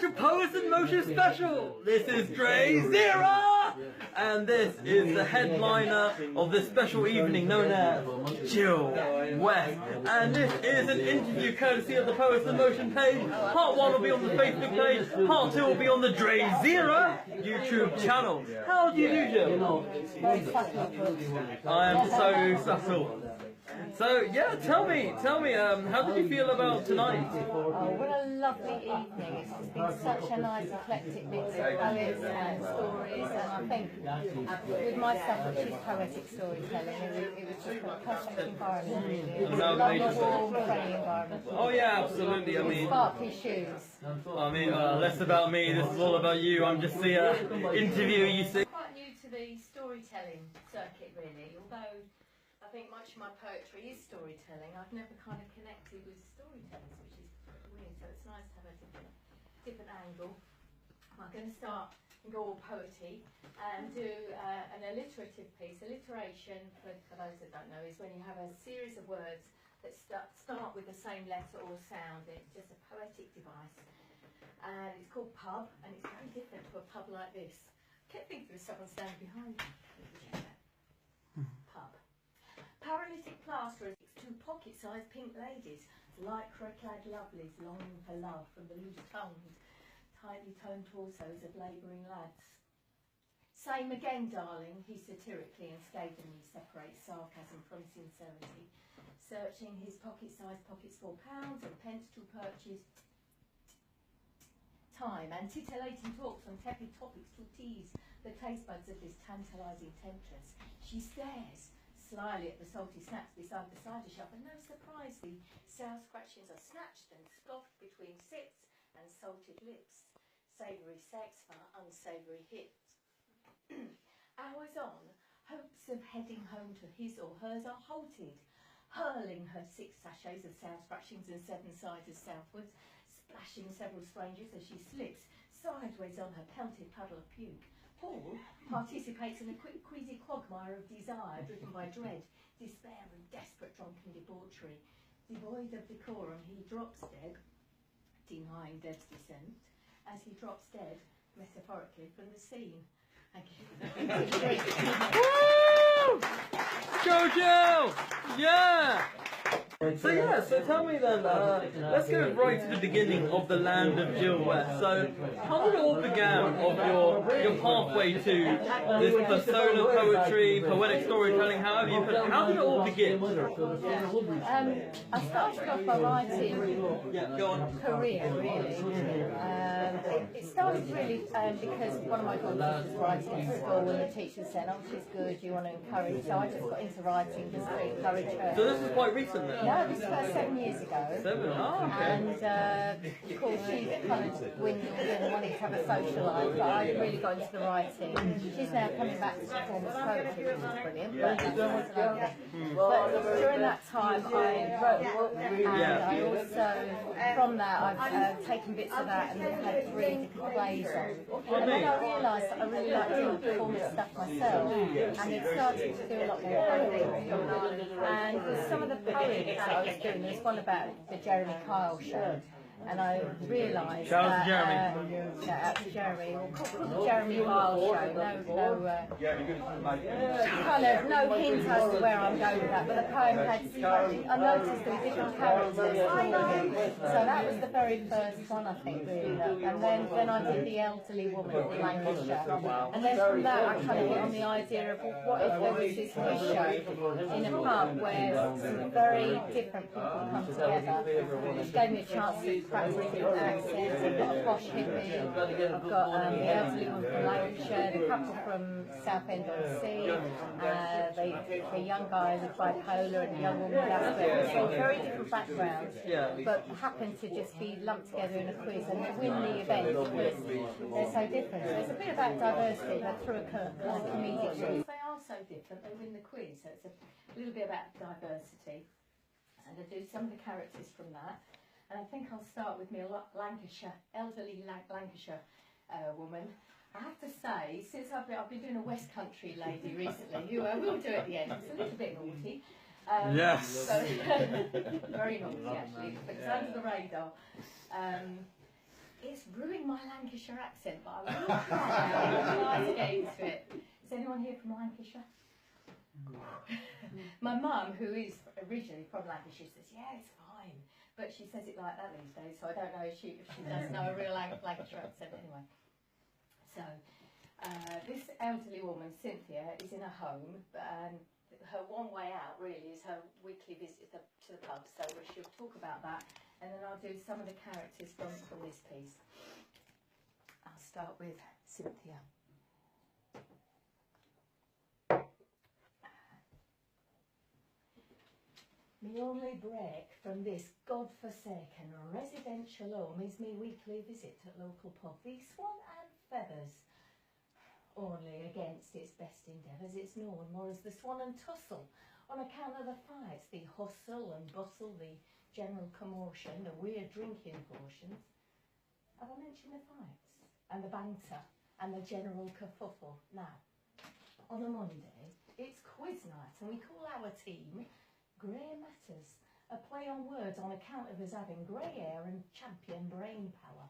to Poets in Motion Special! This is DrayZera! And this is the headliner of this special evening known as Gill West. And this is an interview courtesy of the Poets in Motion page. Part 1 will be on the Facebook page, Part 2 will be on the DrayZera YouTube channel. How do you do, Gill? I am so subtle. So yeah, tell me, how did you feel about tonight? Oh, what a lovely evening! It's just been such a nice eclectic mix of poets and stories, and I think with my stuff, which is poetic storytelling, it was just a perfect environment. Really. It was a lovely, warm, friendly environment. Oh yeah, absolutely. I mean, sparkly shoes. I mean, less about me. This is all about you. I'm just the interviewer. You see. I'm quite new to the storytelling circuit, really, although I think much of my poetry is storytelling. I've never kind of connected with storytellers, which is weird, so it's nice to have a different angle. I'm going to start and go all poetry and do an alliterative piece. Alliteration, for those that don't know, is when you have a series of words that start with the same letter or sound. It's just a poetic device. And it's called pub, and it's very different to a pub like this. I kept thinking there was someone standing behind me. Pub. Paralytic plasterers, two pocket-sized pink ladies, lycra-clad lovelies longing for love from the loose-tongued, tightly toned torsos of labouring lads. Same again, darling, he satirically and scathingly separates sarcasm from sincerity, searching his pocket-sized pockets for pounds and pence to purchase time, and titillating talks on tepid topics to tease the taste buds of this tantalising temptress. She stares slyly at the salty snacks beside the cider shop, and no surprise the sour scratchings are snatched and scoffed between sips and salted lips. Savoury sex for unsavoury hits. Hours on, hopes of heading home to his or hers are halted, hurling her 6 sachets of sour scratchings and 7 ciders southwards, splashing several strangers as she slips sideways on her pelted puddle of puke. Paul participates in a quick, queasy quagmire of desire driven by dread, despair and desperate drunken debauchery. Devoid of decorum, he drops dead, denying Deb's descent, as he drops dead, metaphorically, from the scene. Thank you. Woo! Jojo! Yeah! So tell me then, let's go right to the beginning of the land of Gill West. So, how did it all begin of your pathway to this persona poetry, poetic storytelling, however you put it? How did it all begin? I started off my writing career, really. It started really because one of my daughters was writing at school and the teacher said, oh, she's good, you want to encourage. So I just got into writing just to encourage her. So this is quite recent then? No, this was about 7 years ago. 7? Oh, okay. And of course she kind of dwindled and wanted to have a social life, but I really got into the writing. She's now coming back to perform as poetry, which is brilliant, but that's another thing. But during that time I wrote, and I also, from that, I've taken bits of that and then had 3 different plays on. And then I realised that I really like doing performance stuff myself, and it started to do a lot more poetry. And with some of the poems that I was doing, there's one about the Jeremy Kyle show. And I realised that, shout out to Jeremy, or called the Jeremy Kyle show, no hint as to where I'm going with that, but the poem had, I noticed there were different characters, so that was the very first one I think really, and then I did the elderly woman in Lancashire, and then from that I kind of hit on the idea of what if there was this new show in a pub where some very different people come together, which gave me a chance to practice different accents. I've got a posh hippie, I've got the elderly one from Lancashire, the couple from Southend-on-Sea, the young guy with bipolar and the young woman with Asperger's. So very different backgrounds, but happened to just be lumped together in a quiz and win the event because they're so different. So it's a bit about diversity, but through a comedic lens. They are so different, they win the quiz, so it's a little bit about diversity. And I do some of the characters from that. And I think I'll start with me a elderly Lancashire woman. I have to say, since I've been doing a West Country lady recently, who I will do at the end, it's a little bit naughty. Yes. So, very naughty actually, but it's under the radar. It's ruined my Lancashire accent, but I will try to get into it. Is anyone here from Lancashire? My mum, who is originally from Lancashire, says, yeah, it's fine. But she says it like that these days, so I don't know if she does know a real Lancashire accent anyway. So, this elderly woman, Cynthia, is in a home, and her one way out really is her weekly visit to the pub, so she'll talk about that, and then I'll do some of the characters from this piece. I'll start with Cynthia. My only break from this godforsaken residential home is my weekly visit at local pub, the Swan and Feathers. Only against its best endeavours, it's known more as the Swan and Tussle, on account of the fights, the hustle and bustle, the general commotion, the weird drinking portions. Have I mentioned the fights, and the banter, and the general kerfuffle? Now, on a Monday, it's quiz night, and we call our team Grey Matters, a play on words on account of us having grey hair and champion brain power.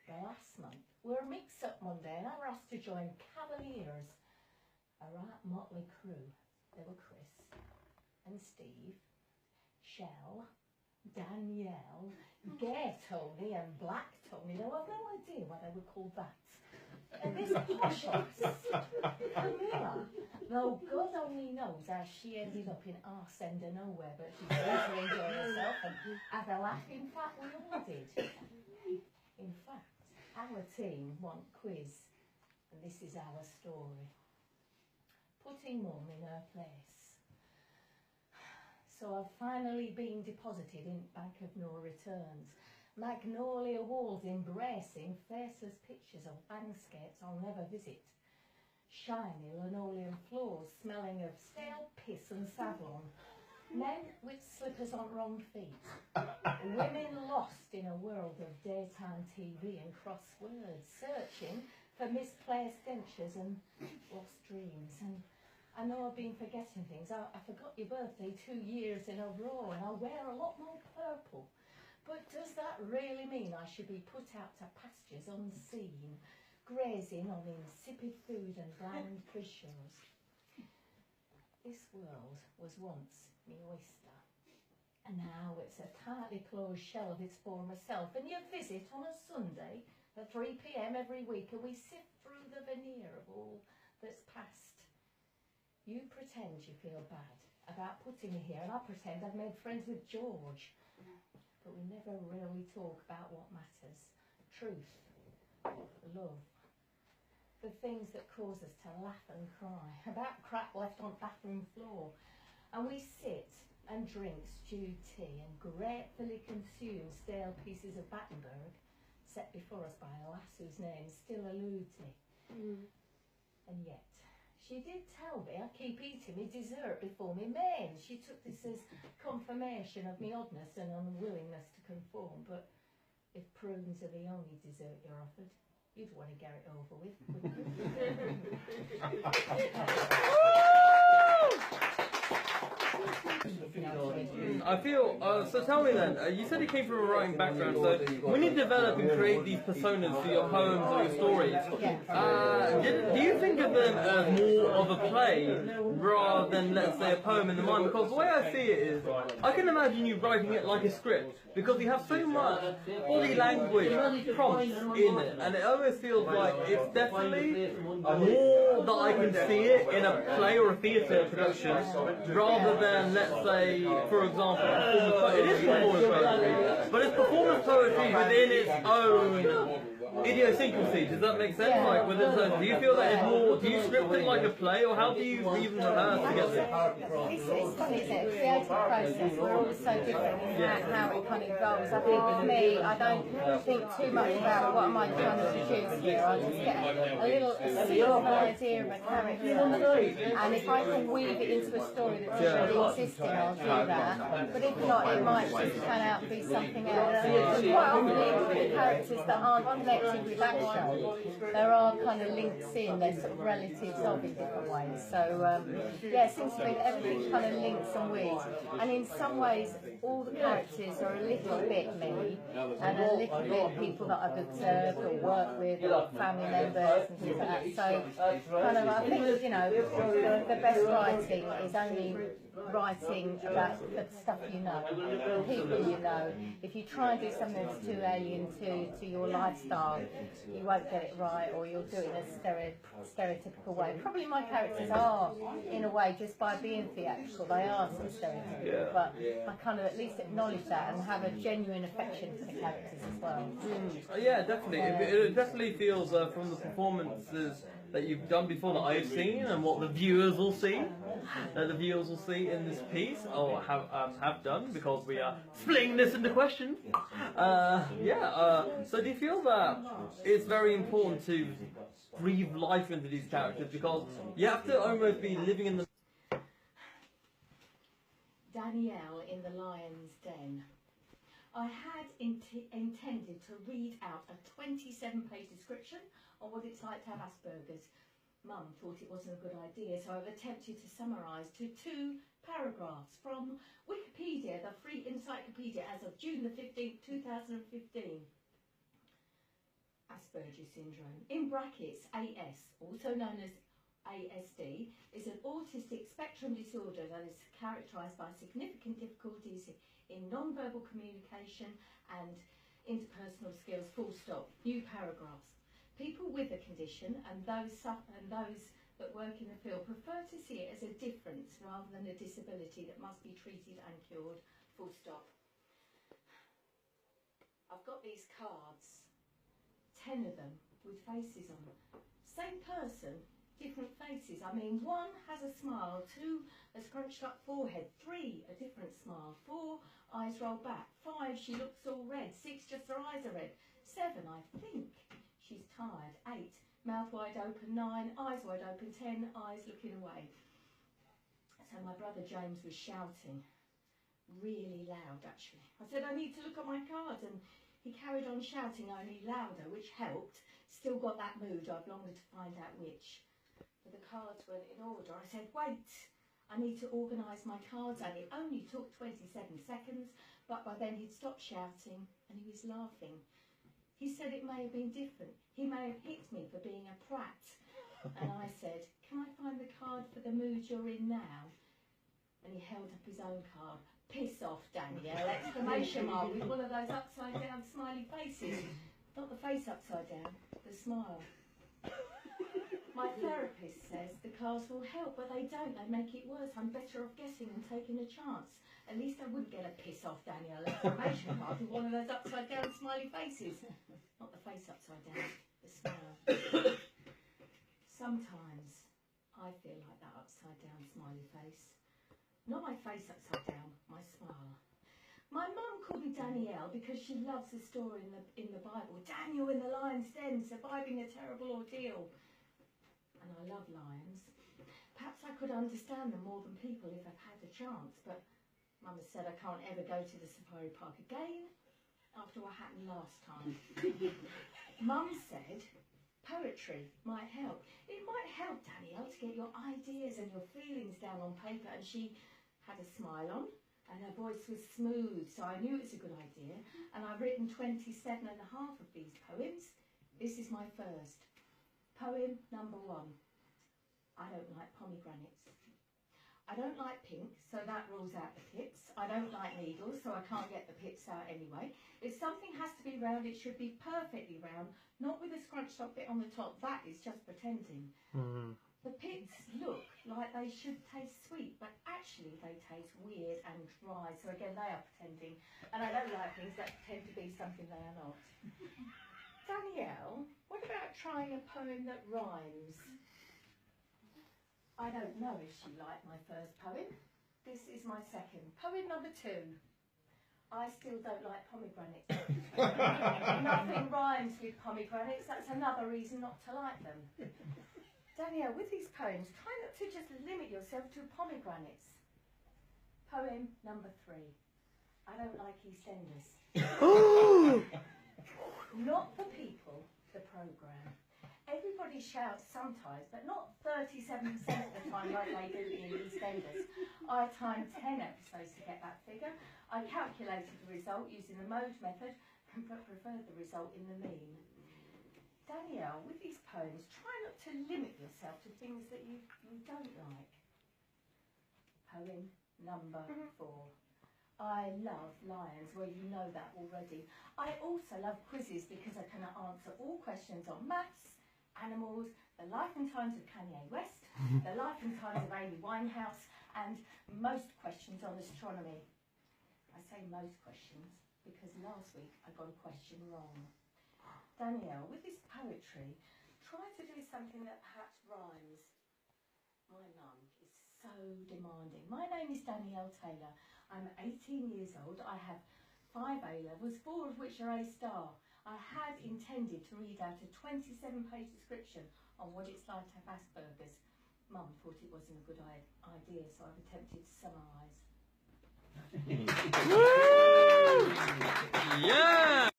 The last month were a mix-up Monday, and I were asked to join Cavaliers, a right motley crew. There were Chris and Steve, Shell, Danielle, Gay Tony and Black Tony. Now I've no idea why they were called that. And this posh Camilla, though God only knows how she ended up in arse end of nowhere, but she seemed to enjoy herself and had a laugh. In fact, we all did. In fact, our team want quiz, and this is our story. Putting Mum in her place. So I've finally been deposited in Bank of No Returns. Magnolia walls embracing faceless pictures of landscapes I'll never visit. Shiny linoleum floors smelling of stale piss and Savlon. Men with slippers on wrong feet. Women lost in a world of daytime TV and crosswords, searching for misplaced dentures and lost dreams. And I know I've been forgetting things. I forgot your birthday 2 years in a row, and I wear a lot more purple. But does that really mean I should be put out to pastures unseen, grazing on insipid food and bland quiz shows? This world was once my oyster, and now it's a tightly closed shell of its former self. And you visit on a Sunday at 3 p.m. every week, and we sift through the veneer of all that's past. You pretend you feel bad about putting me here, and I pretend I've made friends with George. But we never really talk about what matters. Truth, love, the things that cause us to laugh and cry, about crap left on bathroom floor. And we sit and drink stewed tea and gratefully consume stale pieces of Battenberg set before us by a lass whose name still eludes me. And yet, she did tell me I keep eating my dessert before me mains. She took this as confirmation of my oddness and unwillingness to conform. But if prunes are the only dessert you're offered, you'd want to get it over with, wouldn't you? I feel, so tell me then, you said you came from a writing background, so when you develop and create these personas for your poems or your stories, do you think of them as more of a play rather than, let's say, a poem in the mind? Because the way I see it is, I can imagine you writing it like a script, because you have so much body language prompts in it, and it almost feels like it's definitely more that I can see it in a play or a theatre production, rather than, let's say, for example, performance poetry. It is performance poetry, but it's performance poetry within its own idiosyncrasy. Does that make sense? Yeah. Like within its own, do you feel that it's more, do you script it like a play, or how do you even rehearse to get there? It's funny, isn't it? Creative process, we're all so different in how it kind of goes. I think for me, I don't think too much about what am I trying to produce here. I just get a little seed of an idea of a character, and if I can weave it into a story that's already existing, I'll do that. But if not, it might just turn out to be something else. And quite often characters that aren't connected with that show, there are kind of links in, they're sort of relatives of in different ways. So yeah, it seems to be that everything kind of links and weaves. And in some ways, all the characters are a little bit me, and a little bit people that I've observed or worked with, or family members and things like that. So kind of, I think, you know, the best writing is only writing about the stuff you know, the people you know. If you try and do something that's too alien to your lifestyle, you won't get it right, or you'll do it in a stereotypical way. Probably my characters are, in a way, just by being theatrical, they are some stereotypical, but I kind of at least acknowledge that and have a genuine affection for the characters as well. Yeah, definitely. It definitely feels from the performances that you've done before that I've seen, and what the viewers will see, in this piece, or have done, because we are splitting this into questions. So do you feel that it's very important to breathe life into these characters, because you have to almost be living in the... Danielle in the Lion's Den. I had intended to read out a 27-page description on what it's like to have Asperger's. Mum thought it wasn't a good idea, so I've attempted to summarise to 2 paragraphs from Wikipedia, the free encyclopedia as of June the 15th, 2015. Asperger's syndrome, in brackets AS, also known as ASD, is an autistic spectrum disorder that is characterised by significant difficulties in non-verbal communication and interpersonal skills, full stop. New paragraphs. People with the condition and those that work in the field prefer to see it as a difference rather than a disability that must be treated and cured, full stop. I've got these cards, 10 of them with faces on them. Same person, different faces. I mean, 1 has a smile, 2 a scrunched up forehead, 3 a different smile, 4 eyes roll back, 5 she looks all red, 6 just her eyes are red, 7 I think she's tired, 8 mouth wide open, 9 eyes wide open, 10 eyes looking away. So my brother James was shouting really loud, actually. I said, I need to look at my cards, and he carried on shouting only louder, which helped. Still got that mood, I've longer to find out which. But the cards weren't in order. I said, wait, I need to organise my cards, and it only took 27 seconds, but by then he'd stopped shouting and he was laughing. He said it may have been different. He may have hit me for being a prat. And I said, can I find the card for the mood you're in now? And he held up his own card. Piss off, Danielle, exclamation mark, with one of those upside down smiley faces. Not the face upside down, the smile. My therapist says the cards will help, but they don't. They make it worse. I'm better off guessing and taking a chance. At least I wouldn't get a piss off Danielle exclamation mark with one of those upside down smiley faces. Not the face upside down, the smile. Sometimes I feel like that upside down smiley face. Not my face upside down, my smile. My mum called me Danielle because she loves the story in the Bible. Daniel in the lion's den, surviving a terrible ordeal. And I love lions. Perhaps I could understand them more than people if I'd had a chance, but Mum has said I can't ever go to the safari park again after what happened last time. Mum said poetry might help. It might help, Danielle, to get your ideas and your feelings down on paper. And she had a smile on and her voice was smooth, so I knew it was a good idea. And I've written 27 and a half of these poems. This is my first. Poem number 1. I don't like pomegranates. I don't like pink, so that rules out the pits. I don't like needles, so I can't get the pits out anyway. If something has to be round, it should be perfectly round, not with a scrunched up bit on the top. That is just pretending. The pits look like they should taste sweet, but actually they taste weird and dry. So again, they are pretending. And I don't like things that pretend to be something they are not. Danielle, what about trying a poem that rhymes? I don't know if she liked my first poem. This is my second. Poem number 2. I still don't like pomegranates. Nothing rhymes with pomegranates. That's another reason not to like them. Danielle, with these poems, try not to just limit yourself to pomegranates. Poem number 3. I don't like EastEnders. Not the people, the programme. Everybody shouts sometimes, but not 37% of the time like they do in EastEnders. I timed 10 episodes to get that figure. I calculated the result using the mode method, but preferred the result in the mean. Danielle, with these poems, try not to limit yourself to things that you don't like. Poem number 4. I love lions, well you know that already. I also love quizzes because I can answer all questions on maths, animals, the life and times of Kanye West, the life and times of Amy Winehouse, and most questions on astronomy. I say most questions because last week I got a question wrong. Danielle, with this poetry, try to do something that perhaps rhymes. My mum is so demanding. My name is Danielle Taylor. I'm 18 years old. I have 5 A-levels, 4 of which are A-star. I had intended to read out a 27-page description on what it's like to have Asperger's. Mum thought it wasn't a good idea, so I've attempted to summarise. Yeah!